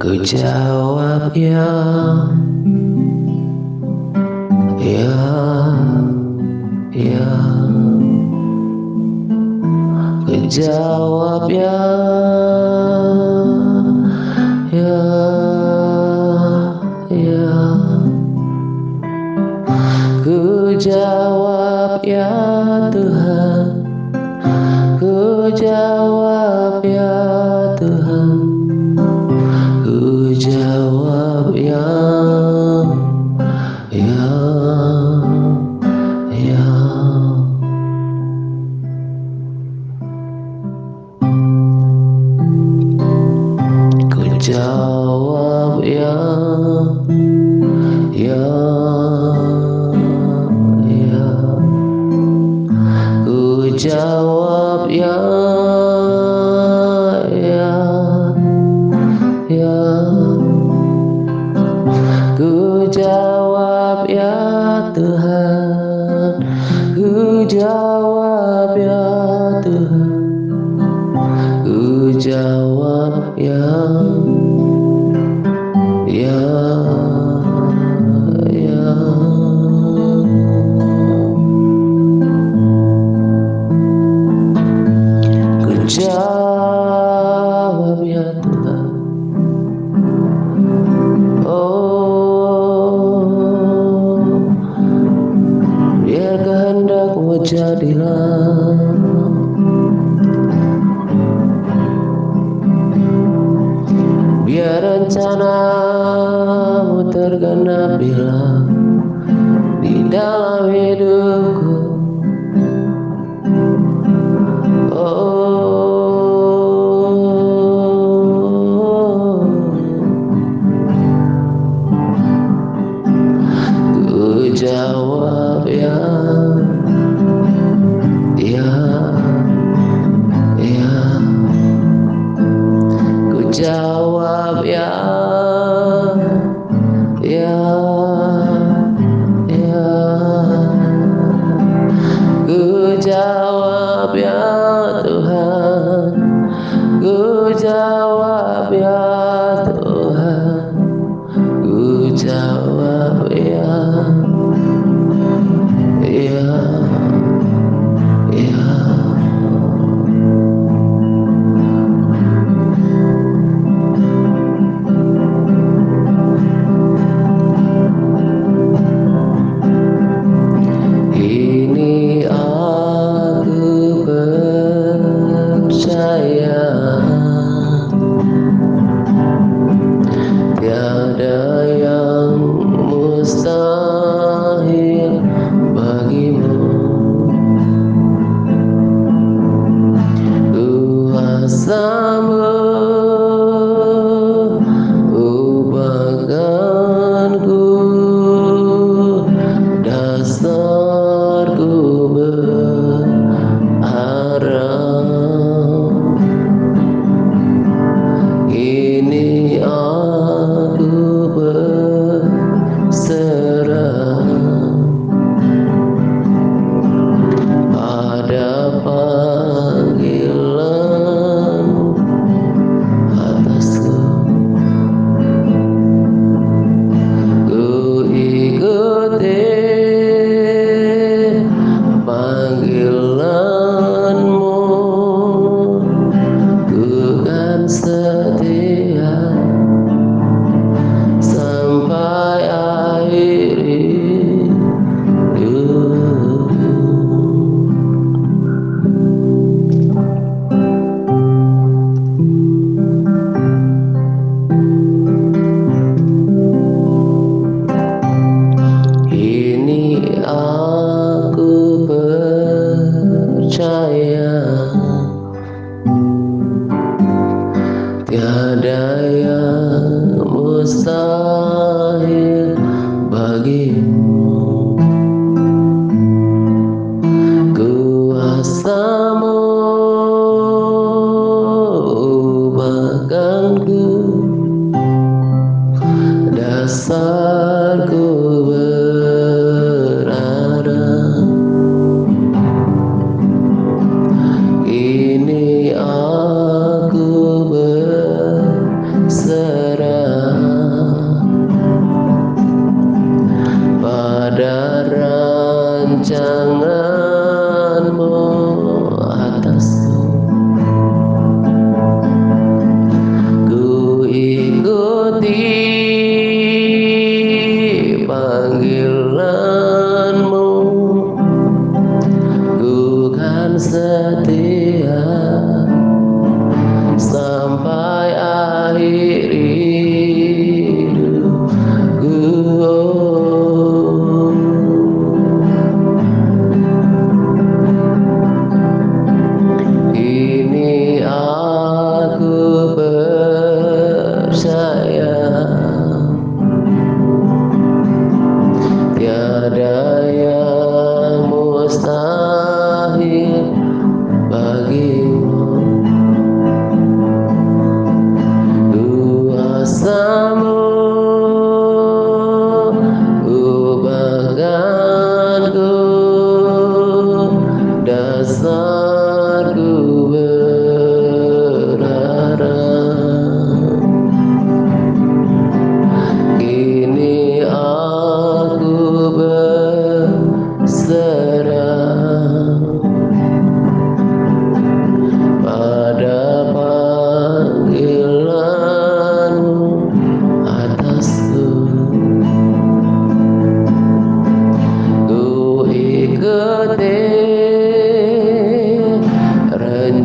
Ku jawab ya, ya, ya. Ku jawab ya, ya, ya. Ku jawab ya Tuhan, ku jawab ya Tuhan, ku jawab ya, ya, ya. Ku jawab ya, ya, ya. Ku jawab ya, ya, ya. Ku jawab ya Tuhan, ku jawab ya Tuhan, ku jawab ya, ya, ya. Ku jawab ya Tuhan. Oh, biar kehendakmu jadilah, biar rencanamu tergenapilah di dalam hidupku. Oh, ku jawab ya, ya, ya. Ku jawab ya, ya, ya. Ku jawab ya Tuhan, ku jawab ya Tuhan, ku jawab ya, ya, ya. Ini aku percaya, tiada yang mustahil bagimu. Kuasamu ubahkanku, dasarku berharap. Ini aku berserah pada panggilan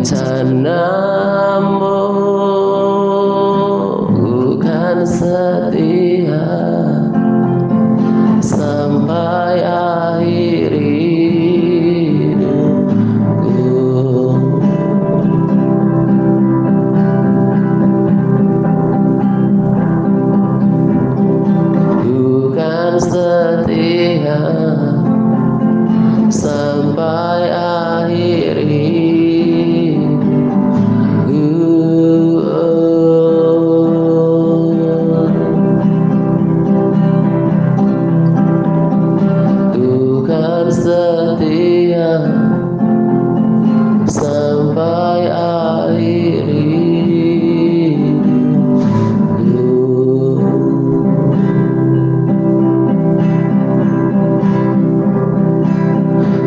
rencanamu bukan setia sampai akhir hidupku. Bukan setia sampai akhir Tuhan setia sampai akhir hidupku.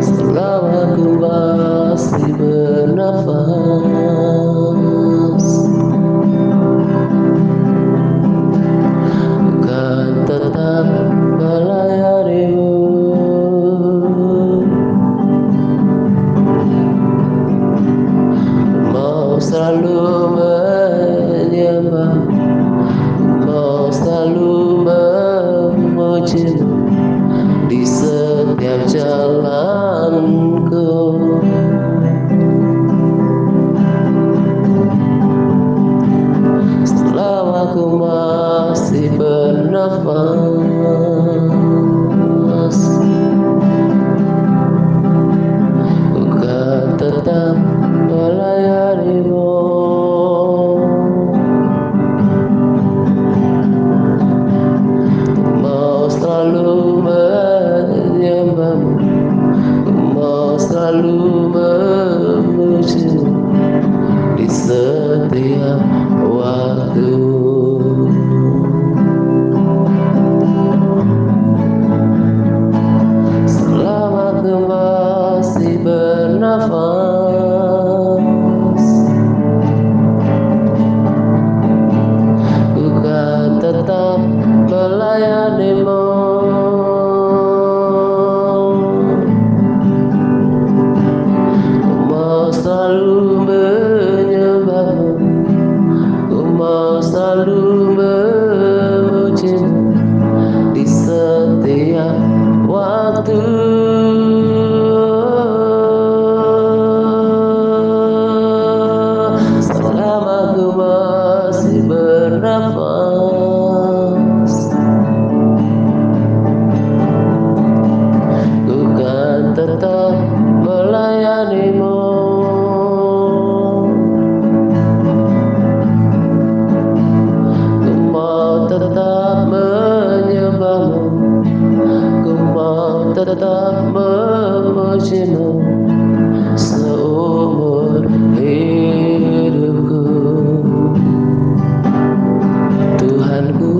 Selama ku masih bernafas, bukan tetap melayanimu. Mau selalu menyembah, mau selalu memujimu di setiap jalanku. Selama ku masih bernafas, bukan tetap melayanimu. Mau selalu menyembahmu, mau selalu memujimu di setiap waktu. Selama ku masih bernafas, bukan tetap melayanimu. Mau selalu menyembahmu, mau selalu memujimu di setiap waktu. Selama ku masih bernafas, ku kan tetap melayanimu. Ku mau tetap menyembahmu, ku mau tetap memujimu seumur hidupku. Tuhanku,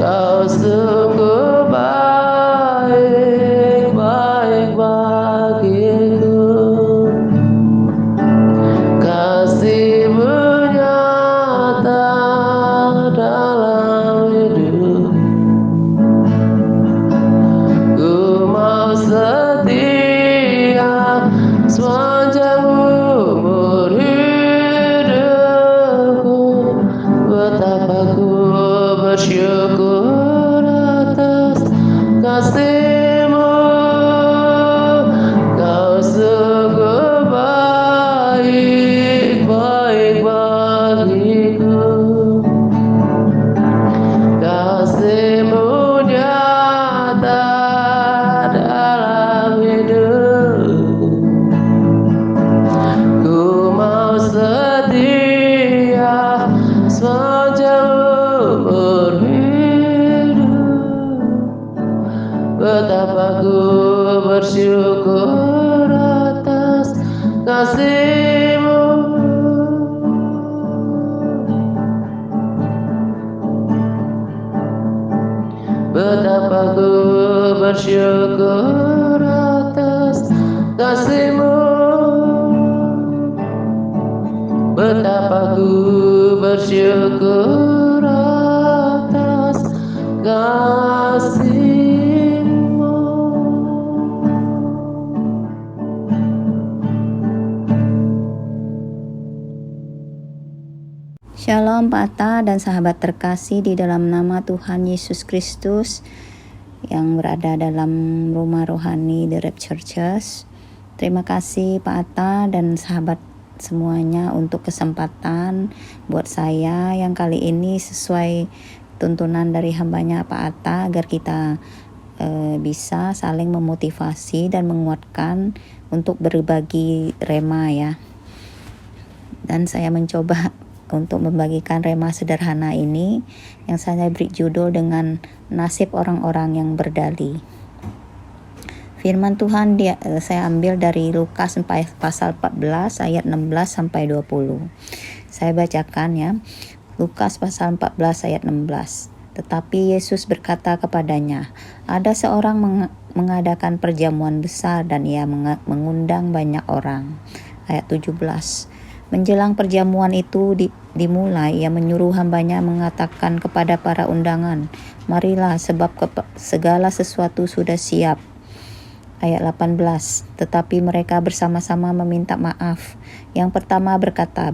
Kau sungguh baik, baik bagiku. Kasih-Mu nyata dalam hidup. Ku mau setia sepanjang umur hidupku. Betapa ku bersyukur atas kasih-Mu. Kau sungguh baik, baik bagiku. Kasih-Mu nyata dalam hidupku. Ku mau setia sepanjang umur hidup. Betapa ku bersyukur atas kasih-Mu. Betapa ku bersyukur atas kasih-Mu. Betapa ku bersyukur atas kasih-Mu. Shalom Pak Atta dan sahabat terkasih di dalam nama Tuhan Yesus Kristus yang berada dalam rumah rohani The Rapture Church. Terima kasih Pak Atta dan sahabat semuanya untuk kesempatan buat saya yang kali ini sesuai tuntunan dari hambanya Pak Atta agar kita bisa saling memotivasi dan menguatkan untuk berbagi rema ya. Dan saya mencoba untuk membagikan rema sederhana ini yang saya beri judul dengan nasib orang-orang yang berdali. Firman Tuhan saya ambil dari Lukas pasal 14 ayat 16 sampai 20. Saya bacakan ya. Lukas pasal 14 ayat 16. Tetapi Yesus berkata kepadanya, ada seorang mengadakan perjamuan besar dan ia mengundang banyak orang. Ayat 17. Menjelang perjamuan itu dimulai, ia menyuruh hambanya mengatakan kepada para undangan, marilah sebab segala sesuatu sudah siap. Ayat 18, tetapi mereka bersama-sama meminta maaf. Yang pertama berkata,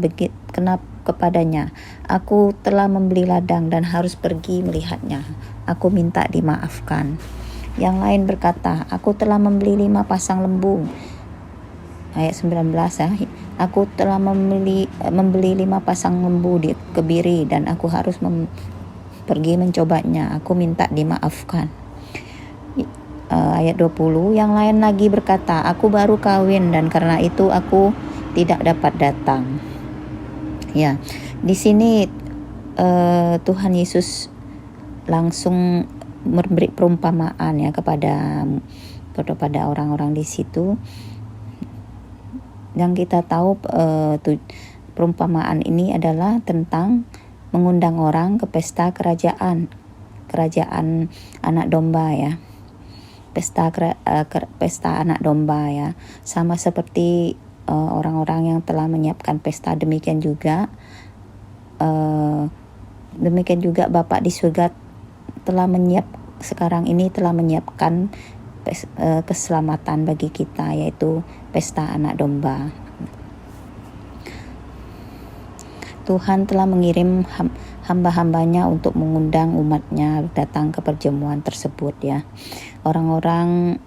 kepadanya, aku telah membeli ladang dan harus pergi melihatnya. Aku minta dimaafkan. Yang lain berkata, aku telah membeli 5 pasang lembu. Ayat 19 ya. Aku telah membeli 5 pasang lembu di kebiri dan aku harus pergi mencobanya. Aku minta dimaafkan. Ayat 20, yang lain lagi berkata, aku baru kawin dan karena itu aku tidak dapat datang. Ya, di sini Tuhan Yesus langsung memberi perumpamaan ya kepada orang-orang di situ. Yang kita tahu perumpamaan ini adalah tentang mengundang orang ke pesta kerajaan anak domba ya. Pesta anak domba ya. Sama seperti orang-orang yang telah menyiapkan pesta, demikian juga Bapa di surga sekarang ini telah menyiapkan keselamatan bagi kita, yaitu pesta anak domba. Tuhan telah mengirim hamba-hambanya untuk mengundang umatnya datang ke perjamuan tersebut ya. Orang-orang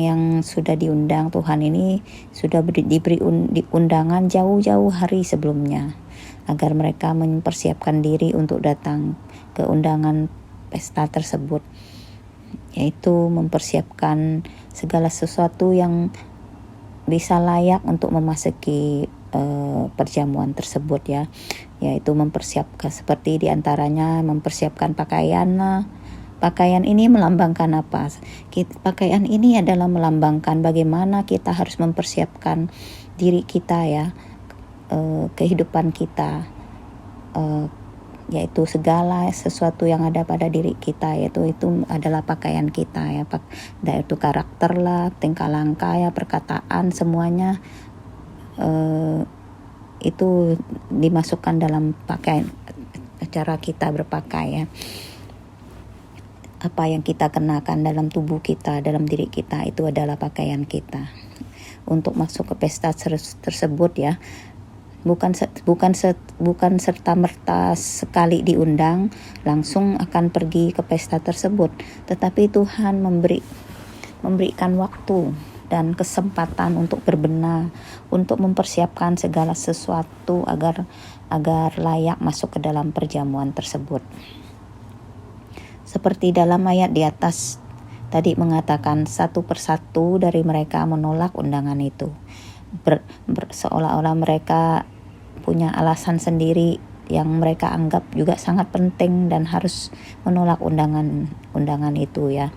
yang sudah diundang Tuhan ini sudah diberi undangan jauh-jauh hari sebelumnya agar mereka mempersiapkan diri untuk datang ke undangan pesta tersebut, yaitu mempersiapkan segala sesuatu yang bisa layak untuk memasuki perjamuan tersebut ya, yaitu mempersiapkan seperti diantaranya mempersiapkan pakaian. Pakaian ini melambangkan apa? Pakaian ini adalah melambangkan bagaimana kita harus mempersiapkan diri kita ya, kehidupan kita, yaitu segala sesuatu yang ada pada diri kita, yaitu itu adalah pakaian kita ya, yaitu karakter lah, tingkah langkah ya, perkataan, semuanya itu dimasukkan dalam pakaian, cara kita berpakaian. Apa yang kita kenakan dalam tubuh kita, dalam diri kita, itu adalah pakaian kita. Untuk masuk ke pesta tersebut ya, bukan serta-merta sekali diundang langsung akan pergi ke pesta tersebut, tetapi Tuhan memberikan waktu dan kesempatan untuk berbenah, untuk mempersiapkan segala sesuatu agar layak masuk ke dalam perjamuan tersebut. Seperti dalam ayat di atas tadi mengatakan, satu persatu dari mereka menolak undangan itu. Seolah-olah mereka punya alasan sendiri yang mereka anggap juga sangat penting dan harus menolak undangan itu ya.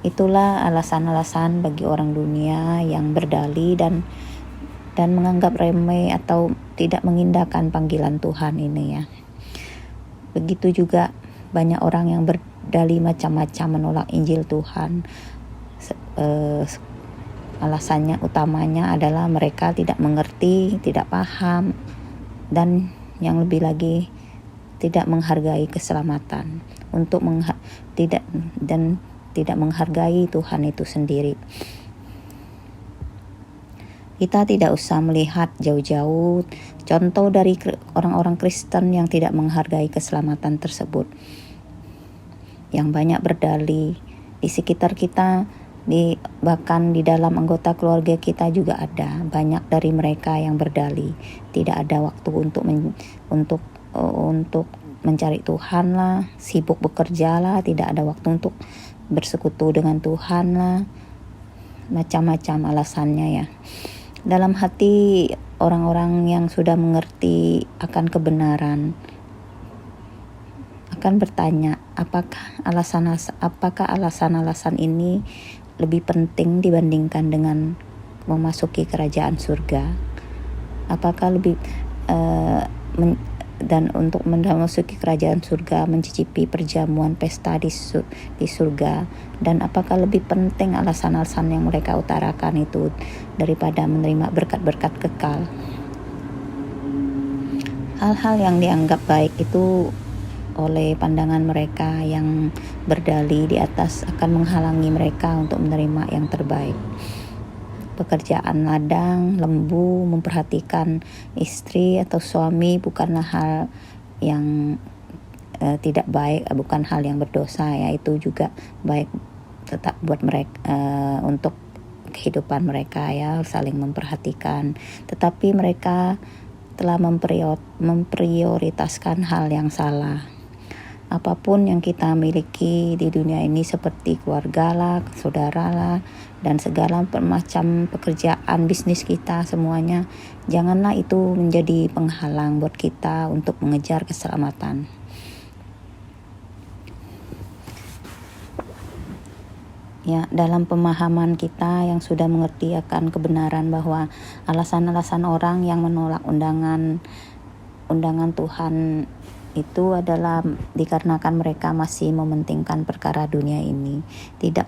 Itulah alasan-alasan bagi orang dunia yang berdali dan menganggap remeh atau tidak mengindahkan panggilan Tuhan ini ya. Begitu juga banyak orang yang berdali macam-macam menolak Injil Tuhan. Alasannya utamanya adalah mereka tidak mengerti, tidak paham, dan yang lebih lagi tidak menghargai keselamatan, tidak menghargai Tuhan itu sendiri. Kita tidak usah melihat jauh-jauh contoh dari orang-orang Kristen yang tidak menghargai keselamatan tersebut, yang banyak berdalih di sekitar kita, bahkan di dalam anggota keluarga kita juga ada banyak dari mereka yang berdalih tidak ada waktu untuk mencari Tuhan lah, sibuk bekerja lah, tidak ada waktu untuk bersekutu dengan Tuhan lah, macam-macam alasannya ya. Dalam hati orang-orang yang sudah mengerti akan kebenaran akan bertanya, apakah alasan-alasan ini lebih penting dibandingkan dengan memasuki kerajaan surga? Apakah lebih dan untuk memasuki kerajaan surga, mencicipi perjamuan pesta di surga, dan apakah lebih penting alasan-alasan yang mereka utarakan itu daripada menerima berkat-berkat kekal? Hal-hal yang dianggap baik itu oleh pandangan mereka yang berdalih di atas akan menghalangi mereka untuk menerima yang terbaik. Pekerjaan ladang, lembu, memperhatikan istri atau suami bukanlah hal yang tidak baik, bukan hal yang berdosa ya, itu juga baik tetap buat mereka untuk kehidupan mereka ya, saling memperhatikan. Tetapi mereka telah memprioritaskan hal yang salah. Apapun yang kita miliki di dunia ini seperti keluarga lah, saudara lah, dan segala macam pekerjaan bisnis kita semuanya, janganlah itu menjadi penghalang buat kita untuk mengejar keselamatan. Ya, dalam pemahaman kita yang sudah mengerti akan kebenaran bahwa alasan-alasan orang yang menolak undangan Tuhan itu adalah dikarenakan mereka masih mementingkan perkara dunia ini, tidak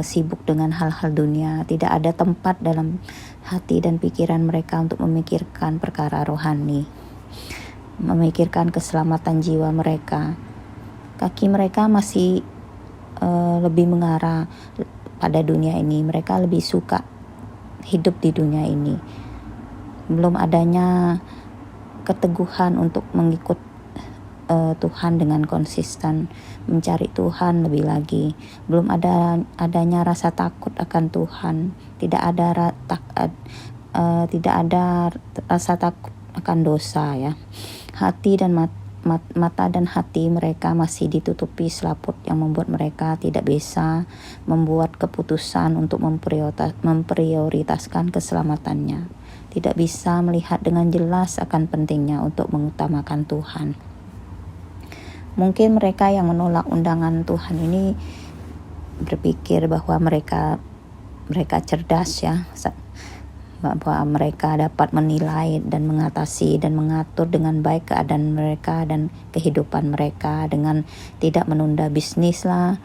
sibuk dengan hal-hal dunia, tidak ada tempat dalam hati dan pikiran mereka untuk memikirkan perkara rohani, memikirkan keselamatan jiwa mereka. Kaki mereka masih lebih mengarah pada dunia ini, mereka lebih suka hidup di dunia ini. Belum adanya keteguhan untuk mengikut Tuhan dengan konsisten, mencari Tuhan lebih lagi. Belum adanya rasa takut akan Tuhan, tidak ada rasa takut akan dosa ya. Hati dan mata dan hati mereka masih ditutupi selaput yang membuat mereka tidak bisa membuat keputusan untuk memprioritaskan keselamatannya, tidak bisa melihat dengan jelas akan pentingnya untuk mengutamakan Tuhan. Mungkin mereka yang menolak undangan Tuhan ini berpikir bahwa mereka cerdas ya, bahwa mereka dapat menilai dan mengatasi dan mengatur dengan baik keadaan mereka dan kehidupan mereka dengan tidak menunda bisnis lah,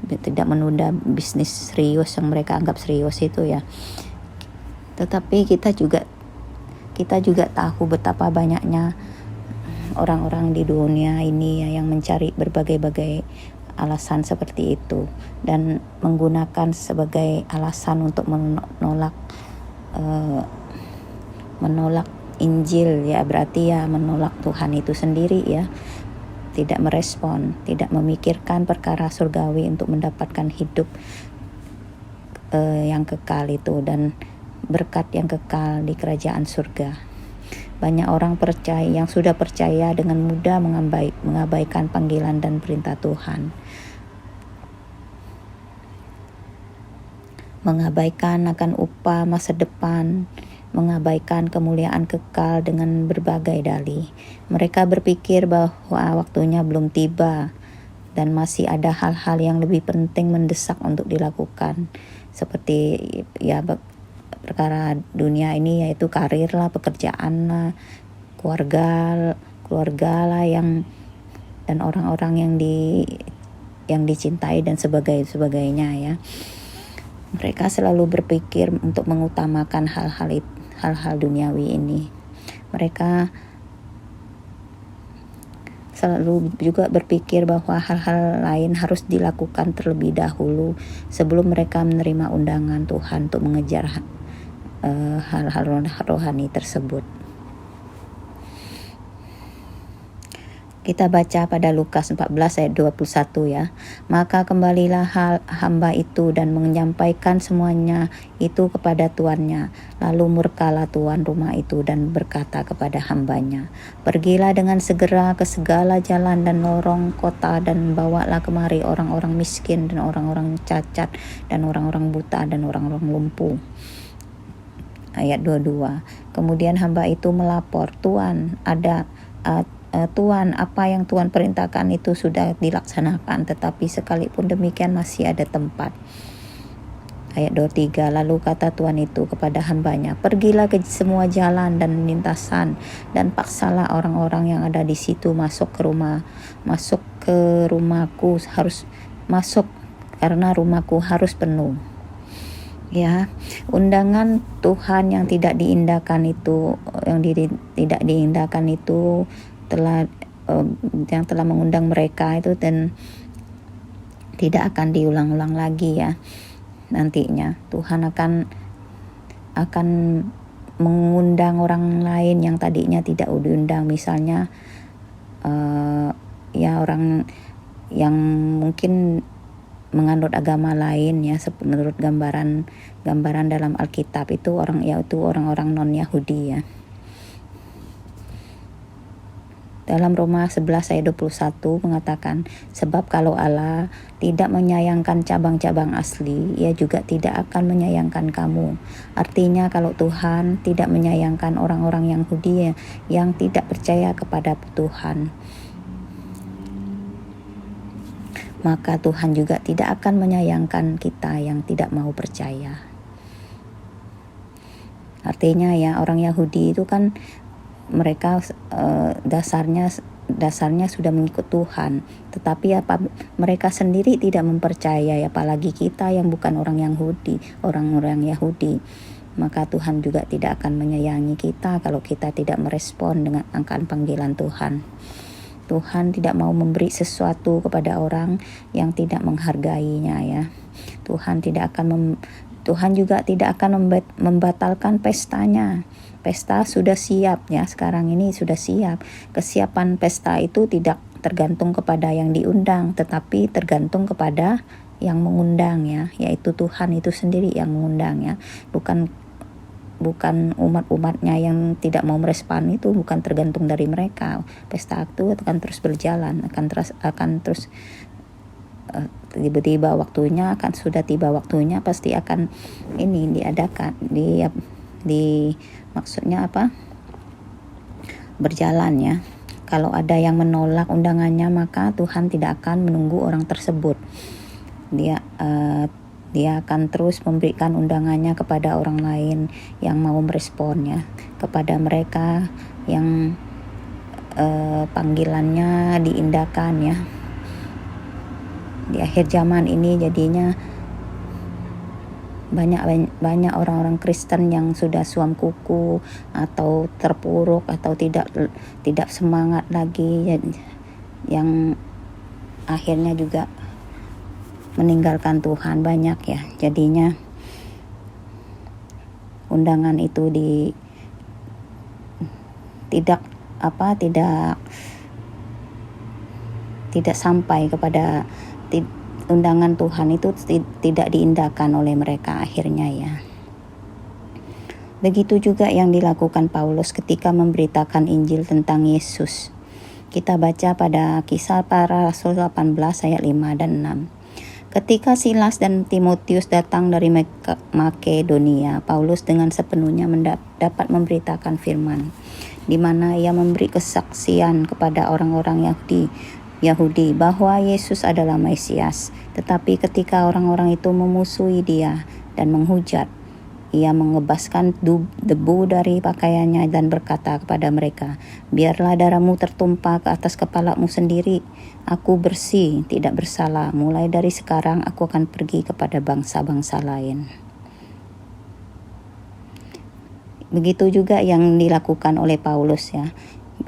tidak menunda bisnis serius yang mereka anggap serius itu ya. Tetapi kita juga tahu betapa banyaknya orang-orang di dunia ini ya, yang mencari berbagai-bagai alasan seperti itu dan menggunakan sebagai alasan untuk menolak Injil ya, berarti ya menolak Tuhan itu sendiri ya, tidak merespon, tidak memikirkan perkara surgawi untuk mendapatkan hidup yang kekal itu dan berkat yang kekal di kerajaan surga. Banyak orang yang sudah percaya dengan mudah mengabaikan panggilan dan perintah Tuhan, mengabaikan akan upah masa depan, mengabaikan kemuliaan kekal dengan berbagai dalih. Mereka berpikir bahwa waktunya belum tiba dan masih ada hal-hal yang lebih penting mendesak untuk dilakukan, seperti ya perkara dunia ini, yaitu karir lah, pekerjaan lah, keluarga lah dan orang-orang yang dicintai dan sebagainya ya. Mereka selalu berpikir untuk mengutamakan hal-hal duniawi ini. Mereka selalu juga berpikir bahwa hal-hal lain harus dilakukan terlebih dahulu sebelum mereka menerima undangan Tuhan untuk mengejar hal-hal rohani tersebut. Kita baca pada Lukas 14 ayat 21 ya. Maka kembalilah hamba itu dan menyampaikan semuanya itu kepada tuannya. Lalu murkalah tuan rumah itu dan berkata kepada hambanya, pergilah dengan segera ke segala jalan dan lorong kota dan bawalah kemari orang-orang miskin dan orang-orang cacat dan orang-orang buta dan orang-orang lumpuh. Ayat 22. Kemudian hamba itu melapor, Tuan, Tuan, apa yang Tuan perintahkan itu sudah dilaksanakan, tetapi sekalipun demikian masih ada tempat. Ayat 23, lalu kata Tuan itu kepada hambanya, pergilah ke semua jalan dan lintasan dan paksalah orang-orang yang ada di situ masuk ke rumahku, harus masuk karena rumahku harus penuh. Ya, undangan Tuhan yang tidak diindahkan itu, yang telah mengundang mereka itu dan tidak akan diulang-ulang lagi ya. Nantinya Tuhan akan mengundang orang lain yang tadinya tidak diundang, misalnya ya orang yang mungkin menganut agama lain ya, menurut gambaran dalam Alkitab itu orang-orang non-Yahudi ya. Dalam Roma 11 ayat 21 mengatakan, sebab kalau Allah tidak menyayangkan cabang-cabang asli, Ia juga tidak akan menyayangkan kamu. Artinya kalau Tuhan tidak menyayangkan orang-orang Yahudi yang tidak percaya kepada Tuhan, maka Tuhan juga tidak akan menyayangkan kita yang tidak mau percaya. Artinya ya, orang Yahudi itu kan mereka dasarnya sudah mengikut Tuhan, tetapi mereka sendiri tidak mempercayai, apalagi kita yang bukan orang-orang Yahudi, maka Tuhan juga tidak akan menyayangi kita kalau kita tidak merespon dengan akan panggilan Tuhan. Tuhan tidak mau memberi sesuatu kepada orang yang tidak menghargainya ya. Tuhan juga tidak akan membatalkan pestanya. Pesta sudah siap ya, sekarang ini sudah siap. Kesiapan pesta itu tidak tergantung kepada yang diundang, tetapi tergantung kepada yang mengundang ya, yaitu Tuhan itu sendiri yang mengundang ya. Bukan umat-umatnya yang tidak mau merespon, itu bukan tergantung dari mereka. Pesta itu akan terus berjalan, akan terus tiba-tiba waktunya pasti akan ini diadakan maksudnya apa, berjalan ya. Kalau ada yang menolak undangannya, maka Tuhan tidak akan menunggu orang tersebut. Dia akan terus memberikan undangannya kepada orang lain yang mau meresponnya, kepada mereka yang panggilannya diindahkan ya. Di akhir zaman ini jadinya banyak orang-orang Kristen yang sudah suam kuku atau terpuruk atau tidak semangat lagi, yang akhirnya juga meninggalkan Tuhan banyak ya. Jadinya undangan itu tidak sampai kepada undangan Tuhan itu tidak diindahkan oleh mereka akhirnya ya. Begitu juga yang dilakukan Paulus ketika memberitakan Injil tentang Yesus. Kita baca pada Kisah Para Rasul 18 ayat 5 dan 6. Ketika Silas dan Timotius datang dari Makedonia, Paulus dengan sepenuhnya dapat memberitakan firman, di mana ia memberi kesaksian kepada orang-orang Yahudi bahwa Yesus adalah Mesias. Tetapi ketika orang-orang itu memusuhi dia dan menghujat, ia mengebaskan debu dari pakaiannya dan berkata kepada mereka, biarlah darahmu tertumpah ke atas kepalamu sendiri. Aku bersih, tidak bersalah. Mulai dari sekarang aku akan pergi kepada bangsa-bangsa lain. Begitu juga yang dilakukan oleh Paulus ya.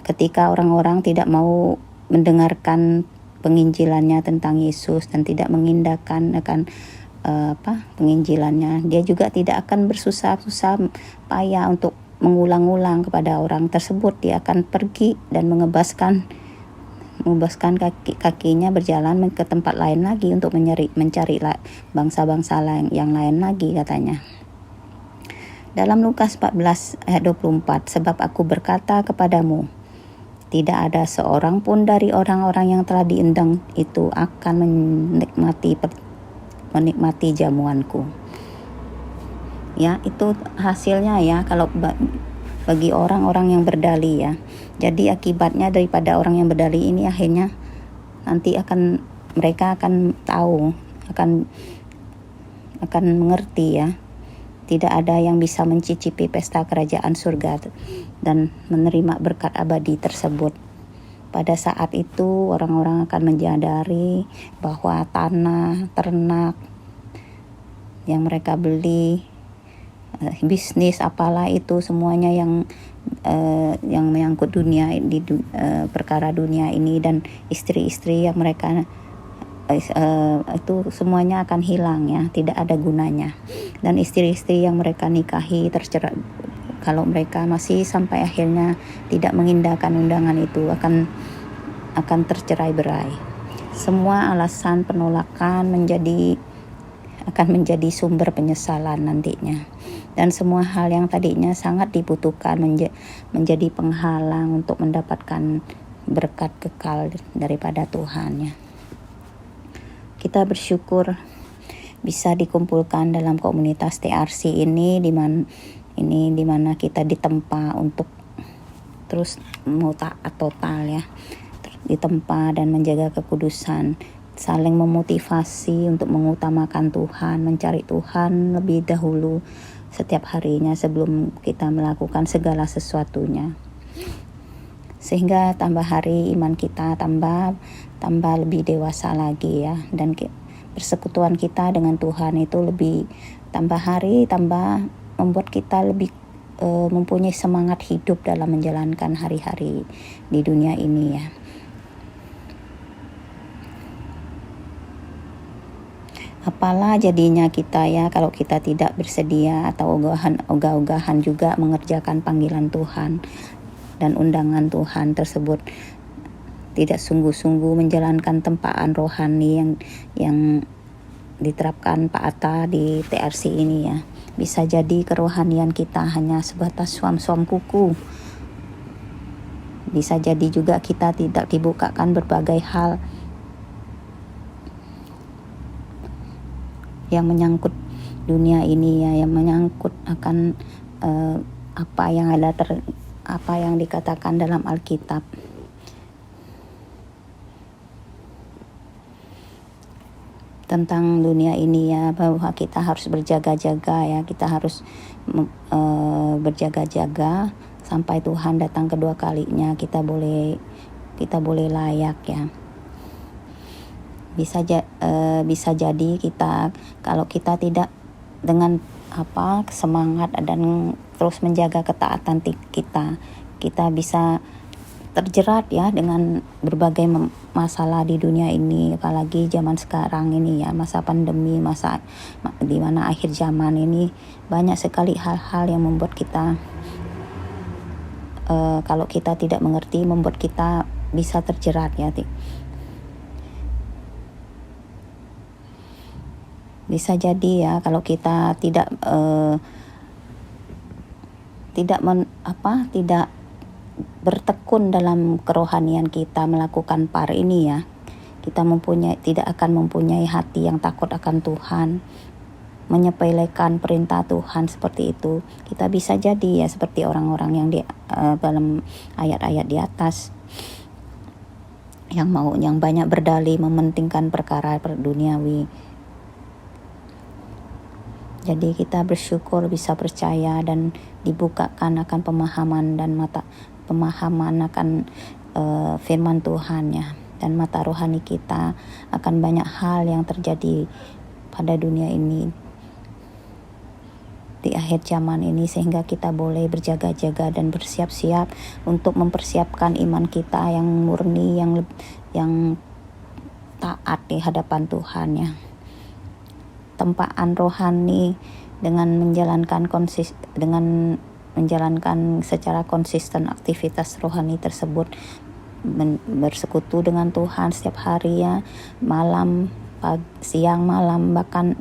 Ketika orang-orang tidak mau mendengarkan penginjilannya tentang Yesus dan tidak mengindahkan akan penginjilannya, dia juga tidak akan bersusah-susah payah untuk mengulang-ulang kepada orang tersebut. Dia akan pergi dan mengembaskan kakinya berjalan ke tempat lain lagi untuk mencari bangsa-bangsa yang lain lagi, katanya. Dalam Lukas 14 ayat 24, sebab aku berkata kepadamu, tidak ada seorang pun dari orang-orang yang telah diundang itu akan menikmati jamuanku. Ya, itu hasilnya ya kalau bagi orang-orang yang berdalih ya. Jadi akibatnya daripada orang yang berdalih ini akhirnya nanti mereka akan tahu, akan mengerti ya. Tidak ada yang bisa mencicipi pesta kerajaan surga dan menerima berkat abadi tersebut. Pada saat itu orang-orang akan menyadari bahwa tanah, ternak yang mereka beli, bisnis apalah itu semuanya yang menyangkut dunia perkara dunia ini dan istri-istri yang mereka itu semuanya akan hilang ya, tidak ada gunanya. Dan istri-istri yang mereka nikahi tercerai, kalau mereka masih sampai akhirnya tidak mengindahkan undangan itu akan tercerai-berai. Semua alasan penolakan akan menjadi sumber penyesalan nantinya. Dan semua hal yang tadinya sangat dibutuhkan menjadi penghalang untuk mendapatkan berkat kekal daripada Tuhan ya. Kita bersyukur bisa dikumpulkan dalam komunitas TRC ini di mana kita ditempa untuk terus mau taat total ya, ditempa dan menjaga kekudusan, saling memotivasi untuk mengutamakan Tuhan, mencari Tuhan lebih dahulu setiap harinya sebelum kita melakukan segala sesuatunya, sehingga tambah hari iman kita tambah lebih dewasa lagi ya, dan persekutuan kita dengan Tuhan itu lebih tambah hari tambah membuat kita lebih mempunyai semangat hidup dalam menjalankan hari-hari di dunia ini ya. Apalah jadinya kita ya kalau kita tidak bersedia atau ogah-ogahan juga mengerjakan panggilan Tuhan dan undangan Tuhan tersebut, tidak sungguh-sungguh menjalankan tempaan rohani yang diterapkan Pak Atta di TRC ini ya. Bisa jadi kerohanian kita hanya sebatas suam-suam kuku. Bisa jadi juga kita tidak dibukakan berbagai hal yang menyangkut dunia ini ya, yang menyangkut akan apa yang dikatakan dalam Alkitab. Tentang dunia ini ya, bahwa kita harus berjaga-jaga ya, kita harus berjaga-jaga sampai Tuhan datang kedua kalinya, kita boleh layak ya. Bisa jadi kita kalau kita tidak dengan semangat dan terus menjaga ketaatan kita bisa terjerat ya dengan berbagai masalah di dunia ini, apalagi zaman sekarang ini ya, masa pandemi, masa di mana akhir zaman ini banyak sekali hal-hal yang membuat kita kalau kita tidak mengerti membuat kita bisa terjerat ya. Bisa jadi ya kalau kita tidak bertekun dalam kerohanian kita melakukan par ini ya, kita tidak akan mempunyai hati yang takut akan Tuhan, menyepelekan perintah Tuhan seperti itu. Kita bisa jadi ya seperti orang-orang yang dalam ayat-ayat di atas yang banyak berdalih mementingkan perkara duniawi. Jadi kita bersyukur bisa percaya dan dibukakan akan pemahaman akan firman Tuhan ya, dan mata rohani kita akan banyak hal yang terjadi pada dunia ini. di akhir zaman ini, sehingga kita boleh berjaga-jaga dan bersiap-siap untuk mempersiapkan iman kita yang murni, yang taat di hadapan Tuhan ya. Tempaan rohani dengan menjalankan secara konsisten aktivitas rohani tersebut, bersekutu dengan Tuhan setiap hari ya, malam, siang, malam, bahkan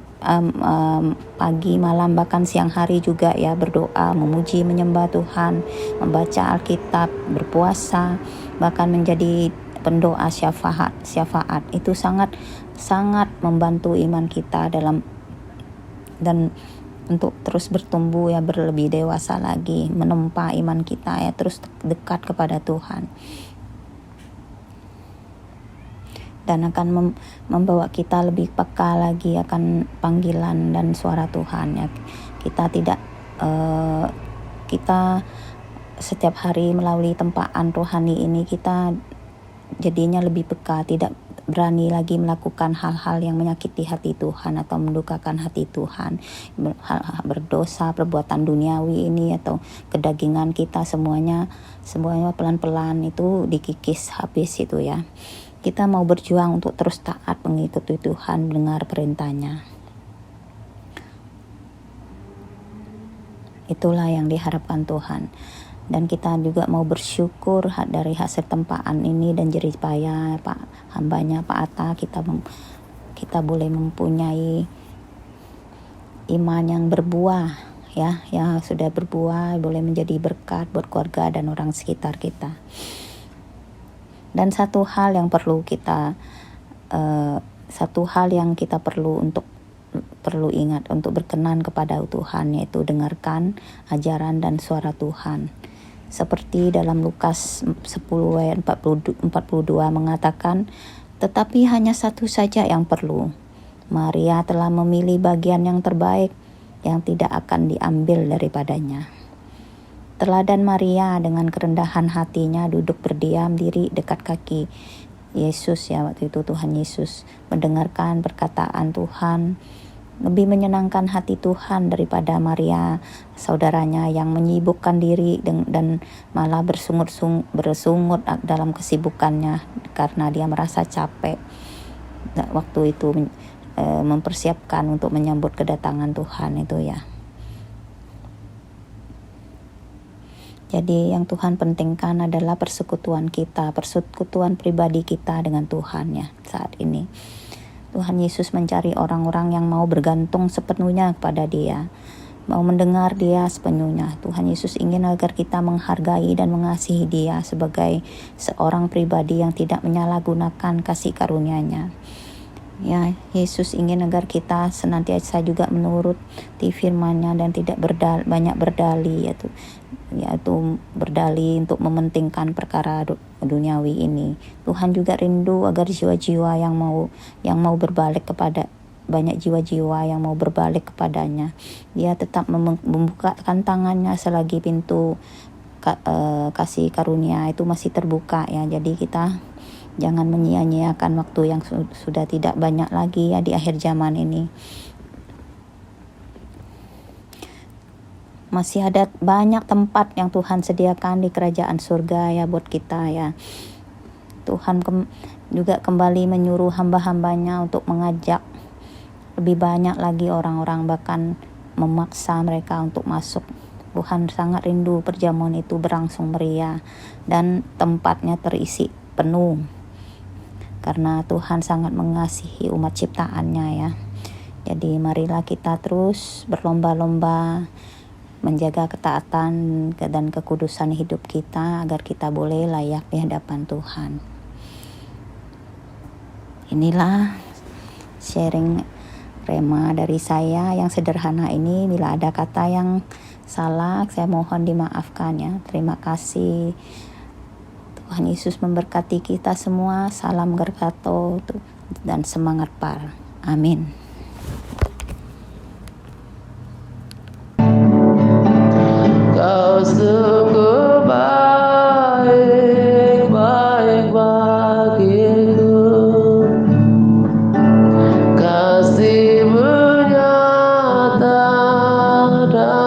pagi, malam, bahkan siang hari juga ya, berdoa, memuji, menyembah Tuhan, membaca Alkitab, berpuasa, bahkan menjadi pendoa syafaat itu sangat membantu iman kita dan untuk terus bertumbuh ya, berlebih dewasa lagi, menempa iman kita ya, terus dekat kepada Tuhan, dan akan membawa kita lebih peka lagi akan panggilan dan suara Tuhan ya. Kita setiap hari melalui tempaan rohani ini, kita jadinya lebih peka, tidak berani lagi melakukan hal-hal yang menyakiti hati Tuhan atau mendukakan hati Tuhan, berdosa, perbuatan duniawi ini atau kedagingan kita, semuanya pelan-pelan itu dikikis habis itu ya. Kita mau berjuang untuk terus taat mengikuti Tuhan, dengar perintahnya. Itulah yang diharapkan Tuhan. Dan kita juga mau bersyukur dari hasil tempaan ini dan jerih payah hambanya Pak Atta, kita boleh mempunyai iman yang berbuah ya, yang sudah berbuah, boleh menjadi berkat buat keluarga dan orang sekitar kita. Dan satu hal yang kita perlu ingat untuk berkenan kepada Tuhan, yaitu dengarkan ajaran dan suara Tuhan. Seperti dalam Lukas 10 ayat 42 mengatakan, tetapi hanya satu saja yang perlu. Maria telah memilih bagian yang terbaik yang tidak akan diambil daripadanya. Teladan Maria dengan kerendahan hatinya duduk berdiam diri dekat kaki Yesus ya, waktu itu Tuhan Yesus, mendengarkan perkataan Tuhan, lebih menyenangkan hati Tuhan daripada Maria saudaranya yang menyibukkan diri dan malah bersungut dalam kesibukannya karena dia merasa capek waktu itu mempersiapkan untuk menyambut kedatangan Tuhan itu ya. Jadi yang Tuhan pentingkan adalah persekutuan kita, persekutuan pribadi kita dengan Tuhan ya saat ini. Tuhan Yesus mencari orang-orang yang mau bergantung sepenuhnya kepada Dia, mau mendengar Dia sepenuhnya. Tuhan Yesus ingin agar kita menghargai dan mengasihi Dia sebagai seorang pribadi yang tidak menyalahgunakan kasih karunia-Nya. Ya, Yesus ingin agar kita senantiasa juga menuruti firman-Nya dan tidak banyak berdalih, yaitu berdalih untuk mementingkan perkara duniawi ini. Tuhan juga rindu agar jiwa-jiwa yang mau berbalik kepada banyak jiwa-jiwa yang mau berbalik kepadanya. Dia tetap membukakan tangannya selagi pintu kasih karunia itu masih terbuka ya. Jadi kita jangan menyia-nyiakan waktu yang sudah tidak banyak lagi ya di akhir zaman ini. Masih ada banyak tempat yang Tuhan sediakan di kerajaan surga ya buat kita ya. Tuhan juga kembali menyuruh hamba-hambanya untuk mengajak lebih banyak lagi orang-orang, bahkan memaksa mereka untuk masuk. Tuhan sangat rindu perjamuan itu berlangsung meriah dan tempatnya terisi penuh. Karena Tuhan sangat mengasihi umat ciptaannya ya. Jadi marilah kita terus berlomba-lomba menjaga ketaatan dan kekudusan hidup kita agar kita boleh layak di hadapan Tuhan. Inilah sharing rema dari saya yang sederhana ini. Bila ada kata yang salah, saya mohon dimaafkan ya. Terima kasih. Tuhan Yesus memberkati kita semua. Salam Gergato dan semangat par. Amin. Kau sungguh baik bagiku, kasih-Mu nyata dan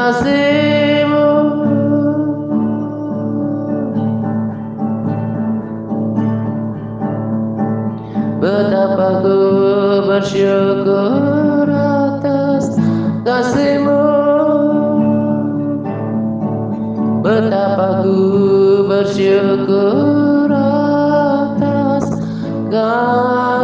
kasih-Mu. Betapa ku bersyukur atas kasih-Mu. Betapa ku bersyukur atas kasih-Mu.